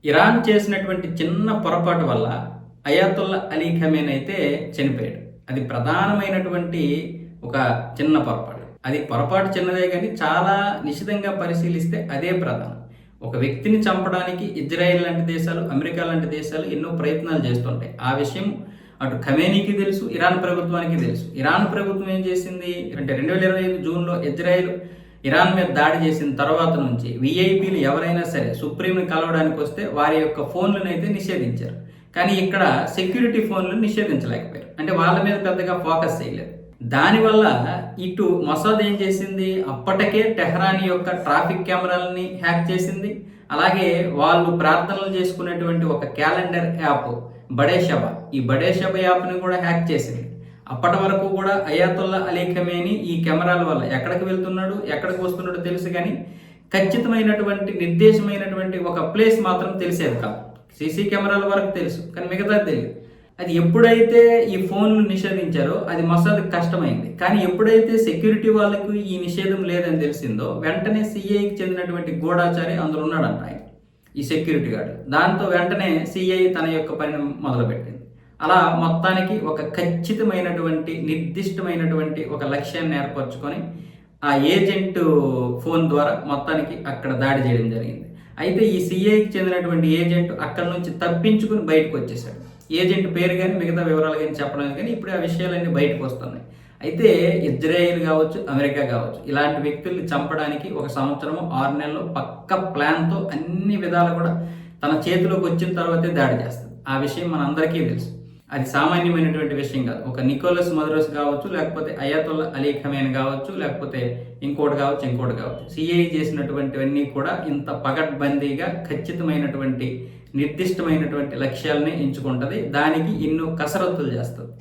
Iran చేసినటువంటి చిన్న పొరపాటు వల్ల అయాతుల్లా అలీ ఖమేనీ అయితే చనిపోయాడు. అది ప్రధానమైనటువంటి ఒక చిన్న పొరపాటు. అది పొరపాటు చిన్నదే కానీ చాలా నిశితంగా పరిశీలిస్తే అదే ప్రధానం. ఒక వ్యక్తిని చంపడానికి ఇజ్రాయెల్ లాంటి దేశాలు, అమెరికా లాంటి దేశాలు ఎన్నో ప్రయత్నాలు చేస్తుంటాయి. ఆ విషయం అటు ఖమేనీకి తెలుసు, ఇరాన్ ప్రభుత్వానికి తెలుసు. ఇరాన్ ప్రభుత్వం ఏం చేసింది అంటే 2025 జూన్లో ఇరాన్ మీద దాడి చేసిన తర్వాత నుంచి విఐపీలు ఎవరైనా సరే సుప్రీంని కలవడానికి వస్తే వారి యొక్క ఫోన్లను అయితే నిషేధించారు. కానీ ఇక్కడ సెక్యూరిటీ ఫోన్లను నిషేధించలేకపోయారు. అంటే వాళ్ళ మీద పెద్దగా ఫోకస్ చేయలేదు. దానివల్ల ఇటు మొసాద్ ఏం చేసింది, అప్పటికే టెహ్రాన్ యొక్క ట్రాఫిక్ కెమెరాలని హ్యాక్ చేసింది. అలాగే వాళ్ళు ప్రార్థనలు చేసుకునేటువంటి ఒక క్యాలెండర్ యాప్ బడేషబా, ఈ బడేషబా యాప్ని కూడా హ్యాక్ చేసింది. అప్పటి వరకు కూడా అయాతుల్లా అలీ ఖమేనీ ఈ కెమెరాల వల్ల ఎక్కడికి వెళ్తున్నాడు, ఎక్కడికి వస్తున్నాడో తెలుసు, కానీ ఖచ్చితమైనటువంటి నిర్దేశమైనటువంటి ఒక ప్లేస్ మాత్రం తెలిసేది కాదు. సీసీ కెమెరాల వరకు తెలుసు, కానీ మిగతా తెలియదు. అది ఎప్పుడైతే ఈ ఫోన్లు నిషేధించారో అది మొసాద్కి కష్టమైంది. కానీ ఎప్పుడైతే సెక్యూరిటీ వాళ్ళకు ఈ నిషేధం లేదని తెలిసిందో వెంటనే సిఐకి చెందినటువంటి గూఢాచారి అందులో ఉన్నాడంట ఆయన, ఈ సెక్యూరిటీ గార్డు. దాంతో వెంటనే సిఐ తన యొక్క పనిని మొదలుపెట్టింది. అలా మొత్తానికి ఒక ఖచ్చితమైనటువంటి నిర్దిష్టమైనటువంటి ఒక లక్ష్యాన్ని ఏర్పరచుకొని ఆ ఏజెంట్ ఫోన్ ద్వారా మొత్తానికి అక్కడ దాడి చేయడం జరిగింది. అయితే ఈ సిఐకి చెందినటువంటి ఏజెంట్ అక్కడి నుంచి తప్పించుకుని బయటకు వచ్చేసాడు. ఏజెంట్ పేరు కానీ మిగతా వివరాలు కానీ చెప్పడం కానీ ఇప్పుడు ఆ విషయాలన్నీ బయటకు వస్తున్నాయి. అయితే ఇజ్రాయెల్ కావచ్చు, అమెరికా కావచ్చు, ఇలాంటి వ్యక్తుల్ని చంపడానికి 1 సంవత్సరము 6 నెలలు పక్క ప్లాన్తో అన్ని విధాలు కూడా తన చేతిలోకి వచ్చిన తర్వాతే దాడి చేస్తుంది. ఆ విషయం మనందరికీ తెలుసు. అది సామాన్యమైనటువంటి విషయం కాదు. ఒక నికోలస్ మదురస్ కావచ్చు, లేకపోతే అయాతుల్లా అలీ ఖమేనీ కావచ్చు, లేకపోతే ఇంకోటి కావచ్చు. సిఐ చేసినటువంటివన్నీ కూడా ఇంత పకడ్బందీగా ఖచ్చితమైనటువంటి నిర్దిష్టమైనటువంటి లక్ష్యాలనే ఎంచుకుంటుంది. దానికి ఎన్నో కసరత్తులు చేస్తుంది.